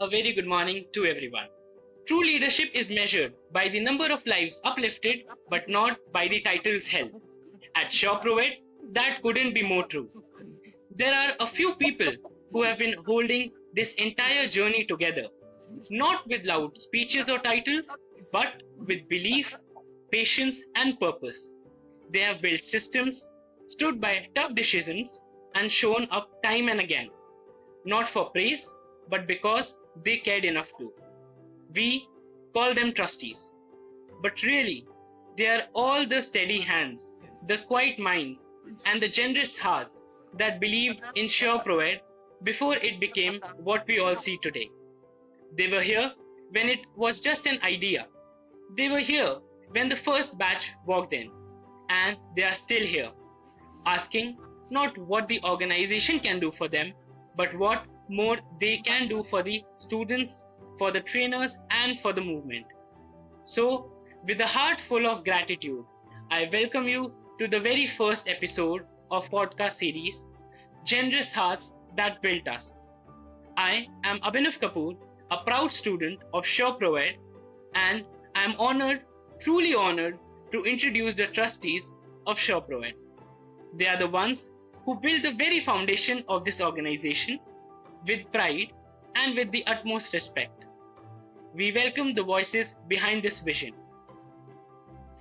a very good morning to everyone. True leadership is measured by the number of lives uplifted, but not by the titles held. At ShopRovet, that couldn't be more true. There are a few people who have been holding this entire journey together, not with loud speeches or titles, but with belief, patience, and purpose. They have built systems, stood by tough decisions, and shown up time and again, not for praise, but because they cared enough to. We call them trustees. But really, they are all the steady hands, the quiet minds, and the generous hearts that believed in SureProvide before it became what we all see today. They were here when it was just an idea. They were here when the first batch walked in. And they are still here, asking not what the organization can do for them, but what more they can do for the students, for the trainers, and for the movement. So, with a heart full of gratitude, I welcome you to the very first episode of podcast series, Generous Hearts That Built Us. I am Abhinav Kapoor, a proud student of SureProvide, and I am honored, truly honored, to introduce the trustees of SureProvide. They are the ones who build the very foundation of this organization with pride and with the utmost respect. We welcome the voices behind this vision.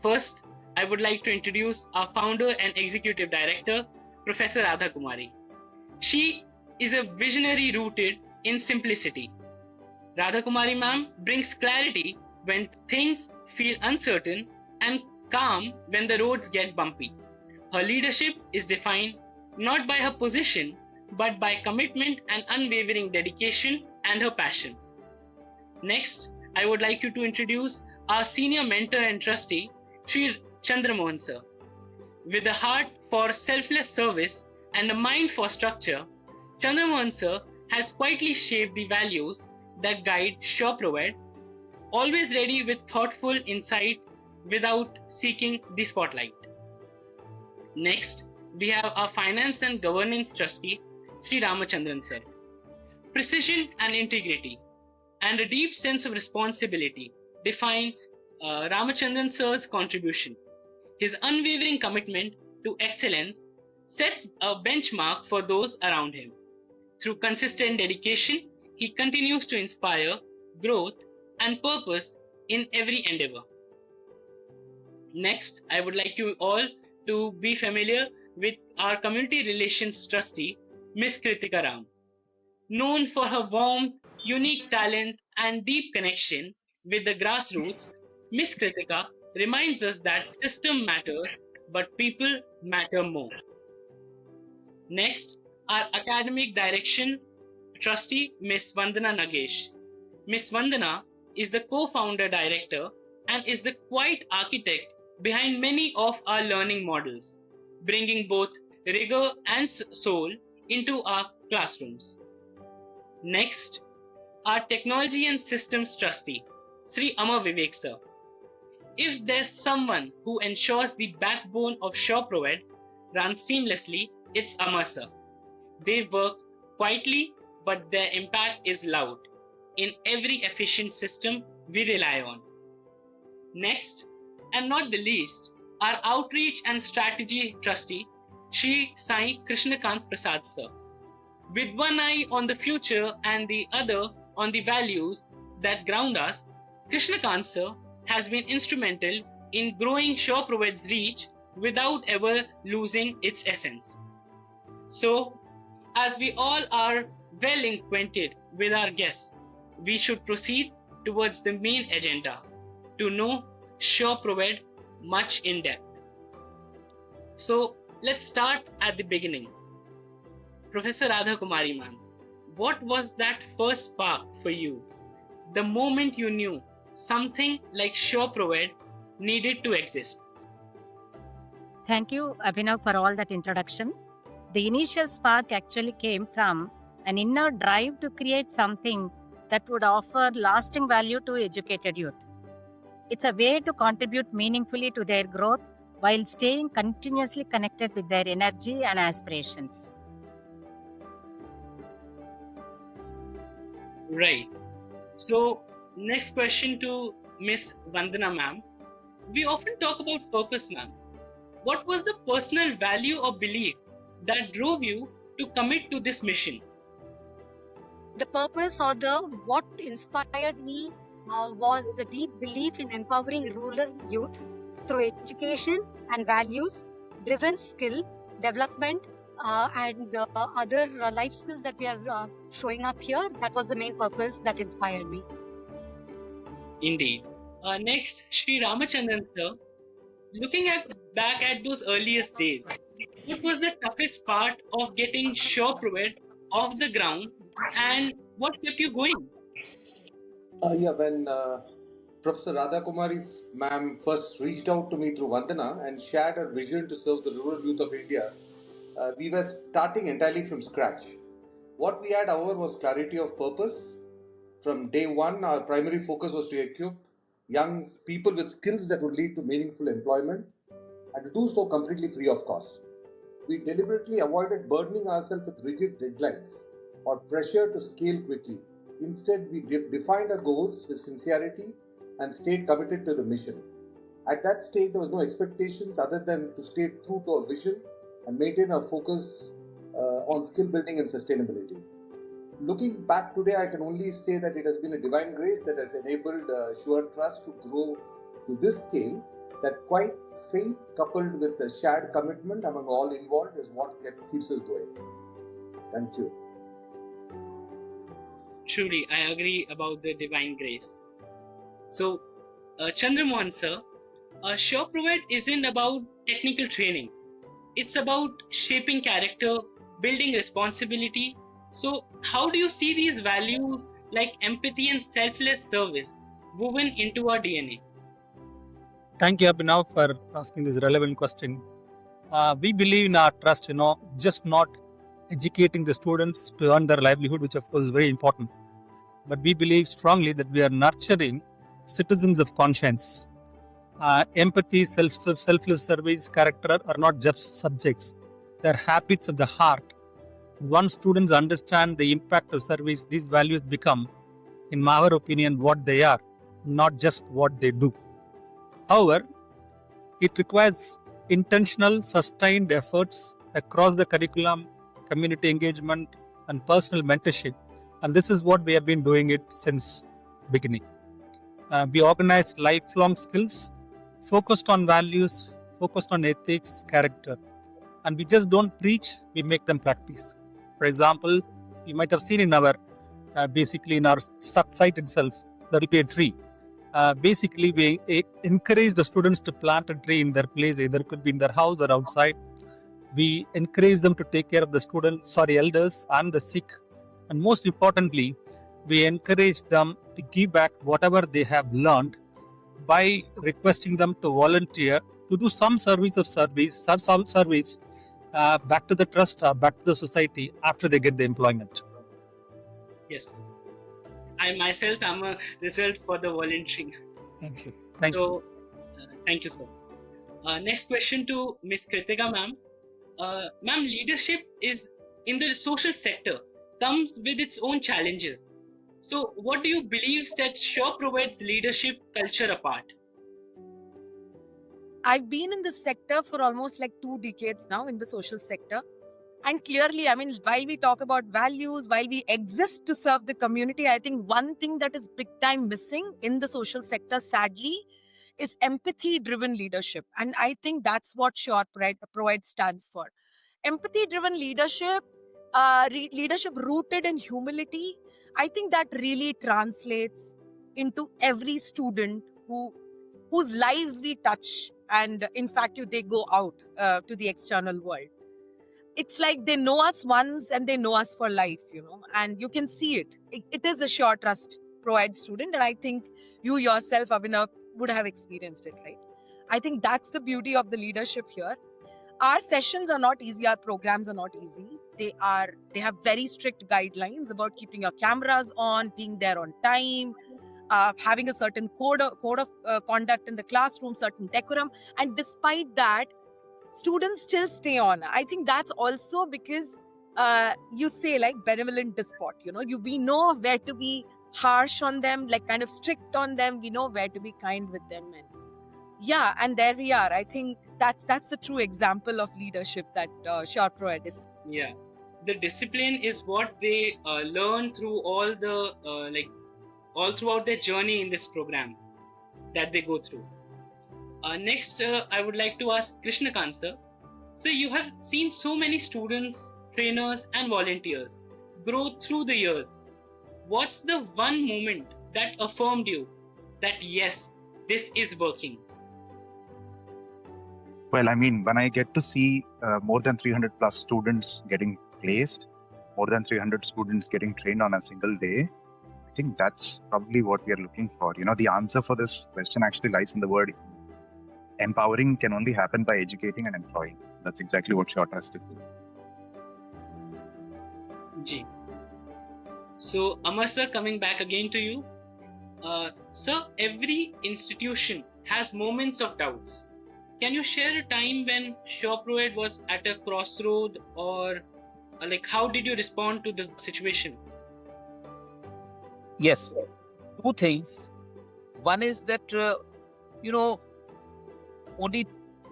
First, I would like to introduce our founder and executive director, Professor Radha Kumari. She is a visionary rooted in simplicity. Radha Kumari ma'am brings clarity when things feel uncertain and calm when the roads get bumpy. Her leadership is defined not by her position, but by commitment and unwavering dedication and her passion. Next, I would like you to introduce our senior mentor and trustee, Sri Chandramohan sir. With a heart for selfless service and a mind for structure, Chandramohan sir has quietly shaped the values that guide SureProvide, always ready with thoughtful insight without seeking the spotlight. Next, we have our finance and governance trustee, Sri Ramachandran sir. Precision and integrity and a deep sense of responsibility define Ramachandran sir's contribution. His unwavering commitment to excellence sets a benchmark for those around him. Through consistent dedication, he continues to inspire growth and purpose in every endeavor. Next, I would like you all to be familiar with our community relations trustee, Miss Kritika Ram. Known for her warmth, unique talent, and deep connection with the grassroots, Miss Kritika reminds us that system matters, but people matter more. Next, our academic direction trustee, Miss Vandana Nagesh. Miss Vandana is the co-founder director and is the quiet architect behind many of our learning models, bringing both rigor and soul into our classrooms. Next, our technology and systems trustee, Sri Amar Vivek sir. If there's someone who ensures the backbone of SureProvide runs seamlessly, it's Amar sir. They work quietly, but their impact is loud in every efficient system we rely on. Next, and not the least, our outreach and strategy trustee, Sri Sai Krishnakant Prasad sir. With one eye on the future and the other on the values that ground us, Krishnakant sir has been instrumental in growing SureProvide's reach without ever losing its essence. So, as we all are well acquainted with our guests, we should proceed towards the main agenda to know SureProvide much in depth. So, let's start at the beginning. Professor Radha Kumari ma'am, what was that first spark for you? The moment you knew something like SureProvide needed to exist. Thank you, Abhinav, for all that introduction. The initial spark actually came from an inner drive to create something that would offer lasting value to educated youth. It's a way to contribute meaningfully to their growth while staying continuously connected with their energy and aspirations. Right. So, next question to Miss Vandana ma'am. We often talk about purpose, ma'am. What was the personal value or belief that drove you to commit to this mission? The purpose or the what inspired me was the deep belief in empowering rural youth through education and values driven skill development and other life skills that we are showing up here. That was the main purpose that inspired me. Indeed. Next, Sri Ramachandran sir. Looking back at those earliest days, what was the toughest part of getting Shawproved off the ground, and what kept you going? Yeah, when Professor Radha Kumari ma'am first reached out to me through Vandana and shared her vision to serve the rural youth of India, we were starting entirely from scratch. What we had, however, was clarity of purpose. From day one, our primary focus was to equip young people with skills that would lead to meaningful employment and to do so completely free of cost. We deliberately avoided burdening ourselves with rigid deadlines or pressure to scale quickly. Instead, we defined our goals with sincerity and stayed committed to the mission. At that stage, there was no expectations other than to stay true to our vision and maintain our focus on skill building and sustainability. Looking back today, I can only say that it has been a divine grace that has enabled Sure Trust to grow to this scale. That quiet faith coupled with a shared commitment among all involved is what keeps us going. Thank you. Truly, I agree about the divine grace. So, Chandramohan sir, Shawproved isn't about technical training. It's about shaping character, building responsibility. So, how do you see these values like empathy and selfless service woven into our DNA? Thank you, Abhinav, for asking this relevant question. We believe in our trust, just not educating the students to earn their livelihood, which of course is very important. But we believe strongly that we are nurturing citizens of conscience. Empathy, selfless service, character are not just subjects; they are habits of the heart. Once students understand the impact of service, these values become, in our opinion, what they are, not just what they do. However, it requires intentional, sustained efforts across the curriculum, community engagement, and personal mentorship. And this is what we have been doing it since beginning. We organize lifelong skills, focused on values, focused on ethics, character. And we just don't preach, we make them practice. For example, you might have seen in our, basically in our site itself, there will be a tree. Basically, we encourage the students to plant a tree in their place, either it could be in their house or outside. We encourage them to take care of the elders and the sick. And most importantly, we encourage them to give back whatever they have learned by requesting them to volunteer to do some service back to the trust or back to the society after they get the employment. Yes. I myself am a result for the volunteering. Thank you. Thank you. Thank you, sir. Next question to Ms. Kritika, ma'am. Ma'am, leadership is in the social sector comes with its own challenges. So, what do you believe sets Shawproved's leadership culture apart? I've been in this sector for almost like 2 decades now in the social sector. And clearly, I mean, while we talk about values, while we exist to serve the community, I think one thing that is big time missing in the social sector, sadly, is empathy driven leadership. And I think that's what Sure Provide stands for. Empathy driven leadership, leadership rooted in humility, I think that really translates into every student whose lives we touch. And in fact, they go out to the external world. It's like they know us once and they know us for life, and you can see it. It is a Sure Trust Provide student, and I think you yourself, Abhinav, would have experienced it, right? I think that's the beauty of the leadership here. Our sessions are not easy, our programs are not easy. They have very strict guidelines about keeping your cameras on, being there on time, having a certain code of conduct in the classroom, certain decorum, and despite that, students still stay on. I think that's also because you say like benevolent despot. We know where to be harsh on them, like kind of strict on them. We know where to be kind with them. And yeah, and there we are. I think that's the true example of leadership that Sharproed is. Yeah, the discipline is what they learn through all throughout their journey in this program that they go through. Next, I would like to ask Krishnakant sir. So you have seen so many students, trainers, and volunteers grow through the years. What's the one moment that affirmed you that yes, this is working? Well, I mean, when I get to see more than 300 plus students getting placed, more than 300 students getting trained on a single day, I think that's probably what we are looking for. You know, the answer for this question actually lies in the word empowering can only happen by educating and employing. That's exactly what Short Trust is doing. Ji. So, Amar sir, coming back again to you. Sir, every institution has moments of doubts. Can you share a time when SureProed was at a crossroad, or like how did you respond to the situation? Yes, two things. One is that, only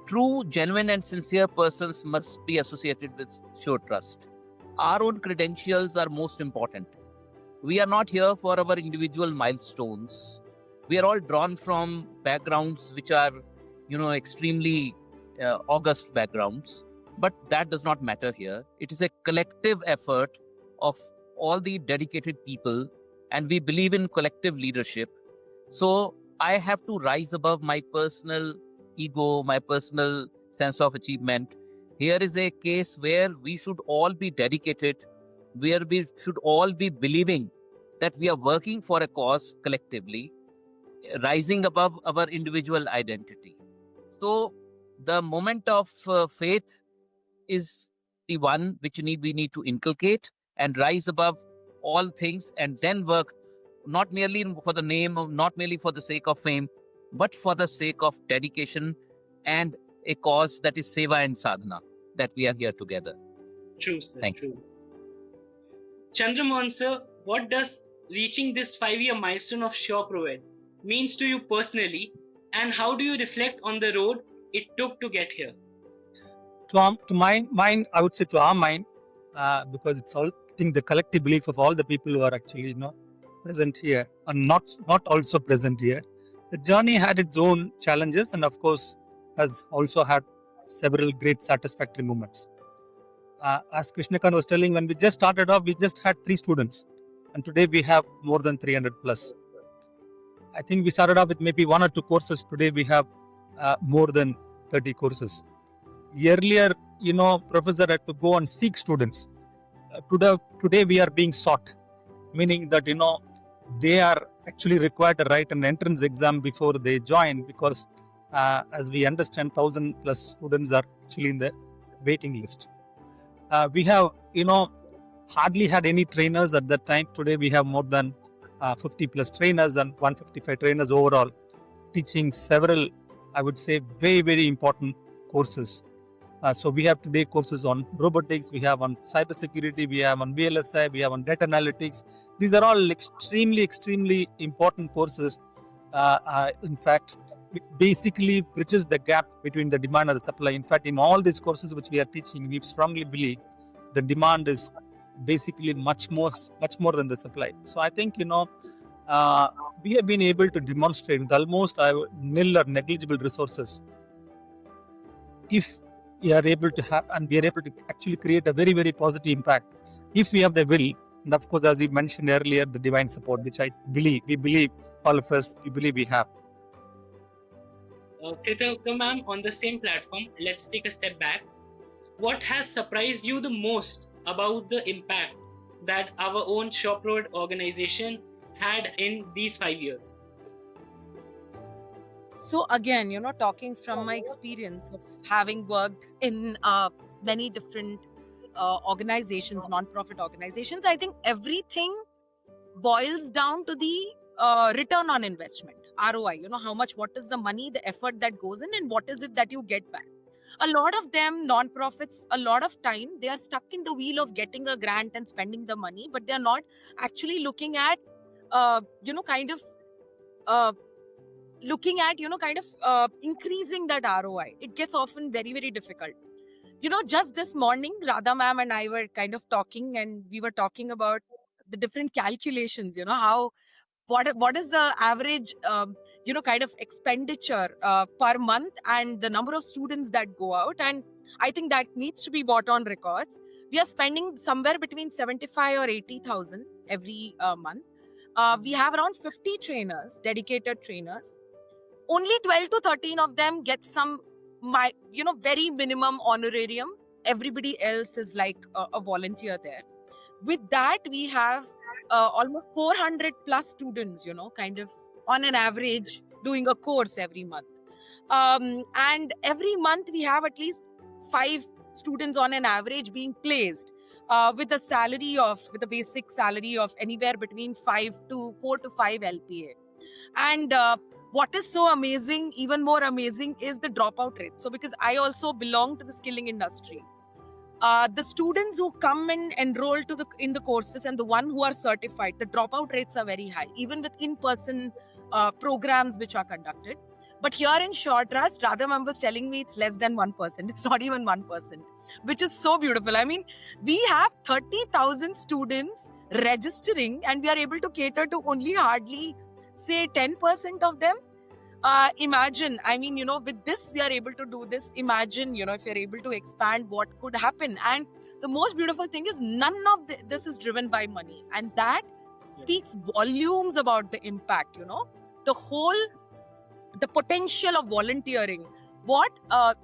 true, genuine, and sincere persons must be associated with Sure Trust. Our own credentials are most important. We are not here for our individual milestones. We are all drawn from backgrounds which are, extremely august backgrounds. But that does not matter here. It is a collective effort of all the dedicated people, and we believe in collective leadership. So I have to rise above my personal ego, my personal sense of achievement. Here is a case where we should all be dedicated, where we should all be believing that we are working for a cause collectively, rising above our individual identity. So the moment of faith is the one which we need to inculcate and rise above all things, and then work not merely for the name of, not merely for the sake of fame, but for the sake of dedication and a cause that is seva and sadhana, that we are here together. True, sir. Thank True. Chandramohan sir, what does reaching this 5-year milestone of SureProed means to you personally, and how do you reflect on the road it took to get here? To my mind, I would say to our mind, because it's all, I think, the collective belief of all the people who are actually present here and not also present here. The journey had its own challenges, and of course has also had several great satisfactory moments. As Krishnakant was telling, when we just started off, we just had 3 students, and today we have more than 300 plus. I think we started off with maybe 1 or 2 courses. Today we have more than 30 courses. Earlier, professor had to go and seek students. Today we are being sought, meaning that they are actually required to write an entrance exam before they join, because as we understand, 1,000 plus students are actually in the waiting list. We have hardly had any trainers at that time. Today we have more than 50 plus trainers and 155 trainers overall, teaching several, I would say, very, very important courses. So we have today courses on robotics, we have on cybersecurity, we have on VLSI, we have on data analytics. These are all extremely, extremely important courses. In fact, it basically bridges the gap between the demand and the supply. In fact, in all these courses which we are teaching, we strongly believe the demand is basically much more than the supply. So I think we have been able to demonstrate with almost nil or negligible resources, if we are able to have, and we are able to actually create a very, very positive impact if we have the will, and of course, as you mentioned earlier, the divine support, which we believe all of us, we believe we have. Kritika ma'am, on the same platform, let's take a step back. What has surprised you the most about the impact that our own SureProed organization had in these 5 years? So again, talking from my experience of having worked in many different organizations, non-profit organizations, I think everything boils down to the return on investment, ROI. How much, what is the money, the effort that goes in, and what is it that you get back? A lot of them, non-profits, a lot of time, they are stuck in the wheel of getting a grant and spending the money, but they're not actually looking at kind of looking at, increasing that ROI. It gets often very, very difficult. Just this morning, Radha ma'am and I were kind of talking, and we were talking about the different calculations, how what is the average kind of expenditure per month and the number of students that go out. And I think that needs to be brought on records. We are spending somewhere between 75 or 80,000 every month. We have around 50 trainers, dedicated trainers. Only 12 to 13 of them get some very minimum honorarium. Everybody else is like a volunteer there. With that, we have almost 400 plus students, kind of on an average doing a course every month. And every month we have at least 5 students on an average being placed with a basic salary of anywhere between 4 to 5 LPA. And what is so amazing, even more amazing, is the dropout rate. So because I also belong to the skilling industry, the students who come and enroll in the courses and the one who are certified, the dropout rates are very high, even with in-person programs which are conducted. But here in Sure Trust, Radha ma'am was telling me it's less than 1%. It's not even 1%, which is so beautiful. I mean, we have 30,000 students registering and we are able to cater to only hardly, say, 10% of them. Imagine, with this, we are able to do this. Imagine, if you're able to expand, what could happen. And the most beautiful thing is none of this is driven by money. And that speaks volumes about the impact, the potential of volunteering, what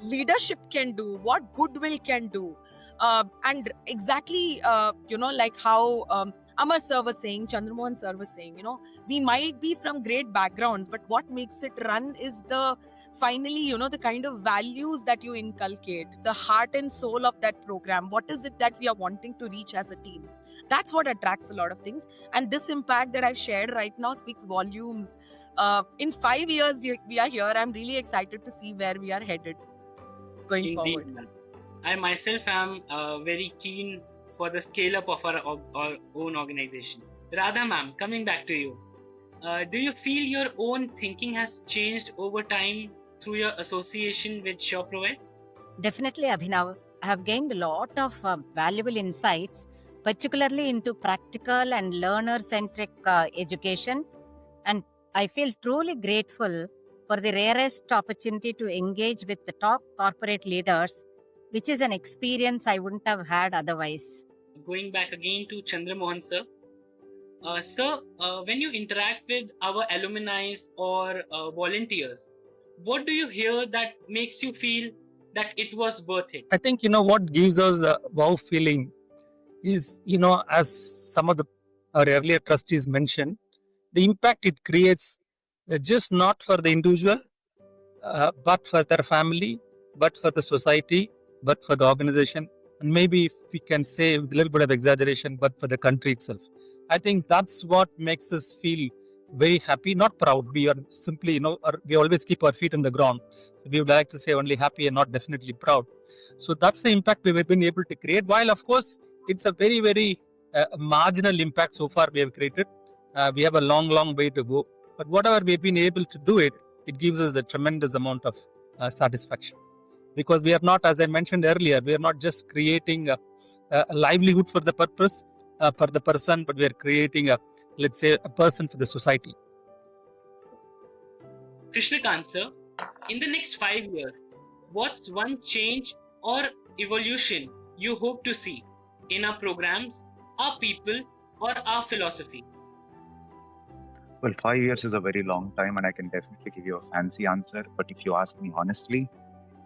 leadership can do, what goodwill can do. And exactly, like how Amar sir was saying, Chandramohan sir was saying, we might be from great backgrounds, but what makes it run is the kind of values that you inculcate, the heart and soul of that program. What is it that we are wanting to reach as a team? That's what attracts a lot of things. And this impact that I've shared right now speaks volumes. In 5 years, we are here. I'm really excited to see where we are headed going Indeed, forward. ma'am. I myself am very keen for the scale up of our own organization. Radha ma'am, coming back to you, do you feel your own thinking has changed over time through your association with SureProvide? Definitely, Abhinav. I have gained a lot of valuable insights, particularly into practical and learner centric education. And I feel truly grateful for the rarest opportunity to engage with the top corporate leaders, which is an experience I wouldn't have had otherwise. Going back again to Chandramohan sir. Sir, when you interact with our alumni or volunteers, what do you hear that makes you feel that it was worth it? I think what gives us the wow feeling is as some of our earlier trustees mentioned, the impact it creates, just not for the individual, but for their family, but for the society, but for the organization, and maybe if we can say with a little bit of exaggeration, but for the country itself. I think that's what makes us feel very happy, not proud. We are simply, we always keep our feet on the ground. So we would like to say only happy and not definitely proud. So that's the impact we've been able to create. While of course it's a very, very marginal impact so far we have created. We have a long, long way to go. But whatever we've been able to do it gives us a tremendous amount of satisfaction. Because we are not, as I mentioned earlier, we are not just creating a livelihood for the purpose, for the person, but we are creating let's say, a person for the society. Krishnakant sir, in the next 5 years, what's one change or evolution you hope to see in our programs, our people, or our philosophy? Well, 5 years is a very long time, and I can definitely give you a fancy answer. But if you ask me honestly,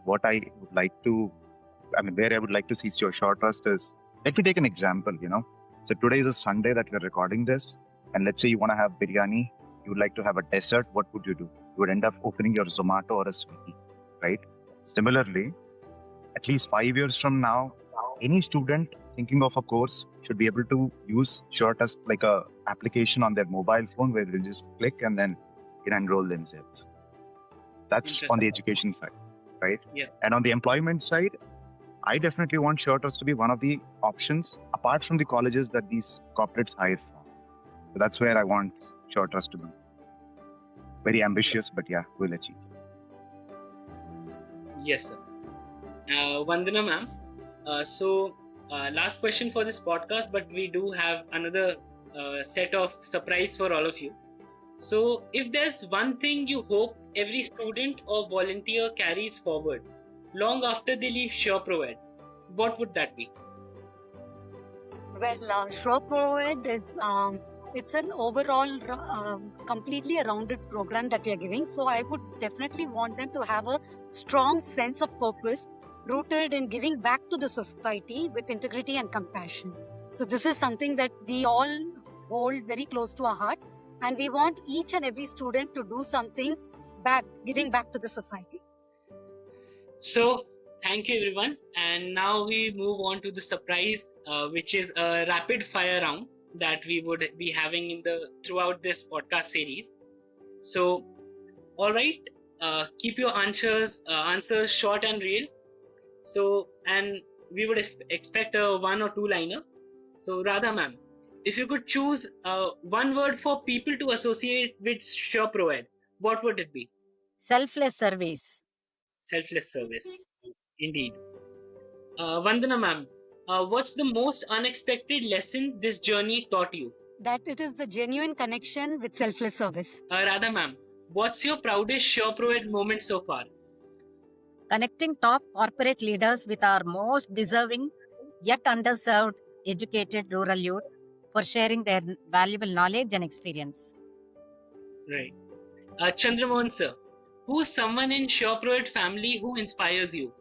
what I would like to, where I would like to see your Short Trust is, let me take an example, So today is a Sunday that we're recording this, and let's say you want to have biryani, you would like to have a dessert, what would you do? You would end up opening your Zomato or a Swiggy, right? Similarly, at least 5 years from now, any student thinking of a course should be able to use Sure Trust like a application on their mobile phone where they just click and then enroll themselves. That's on the education side, right? Yeah. And on the employment side, I definitely want Sure Trust to be one of the options apart from the colleges that these corporates hire from. So that's where I want Sure Trust to be. Very ambitious, but yeah, we'll achieve. Yes, sir. Vandana ma'am. Last question for this podcast, but we do have another set of surprise for all of you. So, if there's one thing you hope every student or volunteer carries forward long after they leave SureProed, what would that be? Well, SureProed is it's an overall completely a rounded program that we are giving. So I would definitely want them to have a strong sense of purpose rooted in giving back to the society with integrity and compassion. So this is something that we all hold very close to our heart, and we want each and every student to do something back, giving back to the society. So, thank you everyone. And now we move on to the surprise, which is a rapid fire round that we would be having in the throughout this podcast series. So, all right, keep your answers short and real. So, and we would expect a one or two liner. So, Radha ma'am, if you could choose one word for people to associate with SureProed, what would it be? Selfless service. Selfless service. Indeed. Vandana ma'am, what's the most unexpected lesson this journey taught you? That it is the genuine connection with selfless service. Radha ma'am, what's your proudest SureProed moment so far? Connecting top corporate leaders with our most deserving yet underserved educated rural youth for sharing their valuable knowledge and experience. Right. Chandramohan sir, who's someone in SureProed family who inspires you?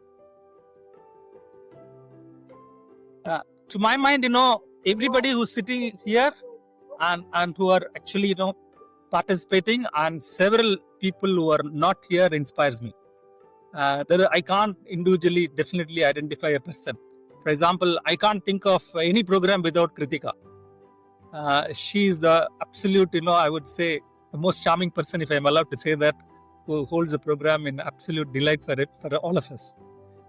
To my mind, everybody who's sitting here and who are actually, participating, and several people who are not here inspires me. I can't individually definitely identify a person. For example, I can't think of any program without Kritika. She is the absolute, I would say, the most charming person, if I'm allowed to say that, who holds the program in absolute delight for all of us.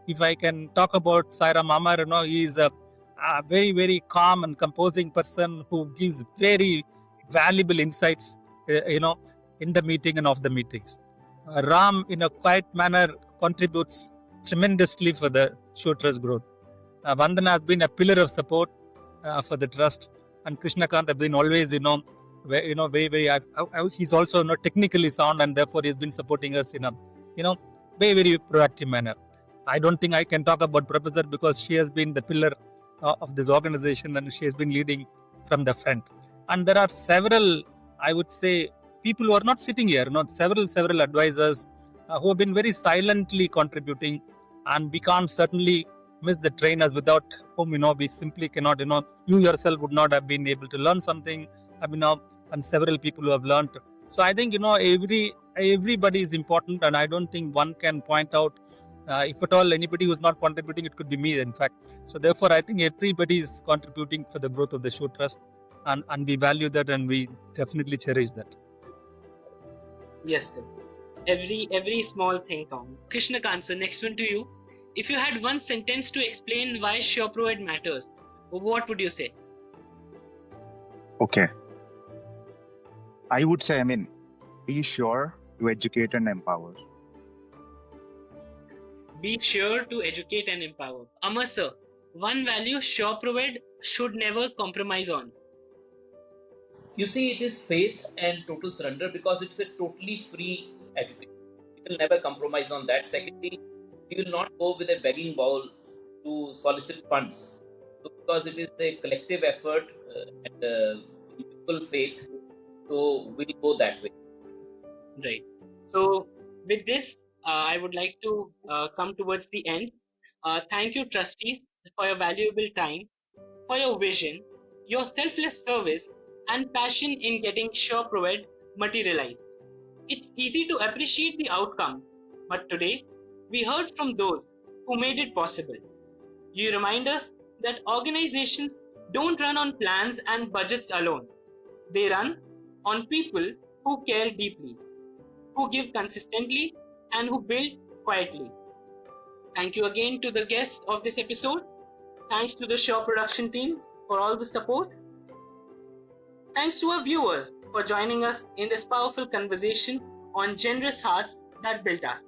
If I can talk about Saira Mama, he is a very, very calm and composing person who gives very valuable insights, in the meeting and off the meetings. Ram, in a quiet manner, contributes tremendously for the Sure Trust growth. Vandana has been a pillar of support for the trust, and Krishnakant has been always, he's also technically sound, and therefore he's been supporting us in a, very, very proactive manner. I don't think I can talk about Professor because she has been the pillar of this organization, and she has been leading from the front. And there are several, I would say, people who are not sitting here, several advisors who have been very silently contributing, and we can't certainly miss the trainers without whom, we simply cannot, you yourself would not have been able to learn something, and several people who have learned. So I think, everybody is important, and I don't think one can point out, if at all anybody who's not contributing, it could be me, in fact. So therefore, I think everybody is contributing for the growth of the Sure Trust, and we value that, and we definitely cherish that. Yes, sir. Every small thing counts. Krishnakant sir, next one to you. If you had one sentence to explain why SureProed matters, what would you say? Okay. I would say, be sure to educate and empower. Be sure to educate and empower. Amar sir, one value SureProed should never compromise on. You see, it is faith and total surrender because it's a totally free education. You will never compromise on that. Secondly, you will not go with a begging bowl to solicit funds. So because it is a collective effort and mutual faith, so we'll go that way. Right. So with this, I would like to come towards the end. Thank you, trustees, for your valuable time, for your vision, your selfless service, and passion in getting SureProed materialized. It's easy to appreciate the outcomes, but today we heard from those who made it possible. You remind us that organizations don't run on plans and budgets alone. They run on people who care deeply, who give consistently, and who build quietly. Thank you again to the guests of this episode. Thanks to the Shaw production team for all the support. Thanks to our viewers for joining us in this powerful conversation on generous hearts that built us.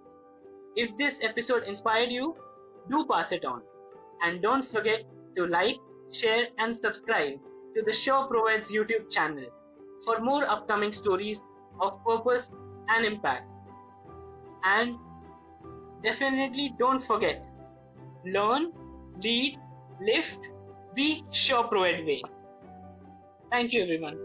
If this episode inspired you, do pass it on. And don't forget to like, share, and subscribe to the Shaw Provides YouTube channel for more upcoming stories of purpose and impact. And definitely don't forget, learn, lead, lift the Shaw Provide way. Thank you, everyone.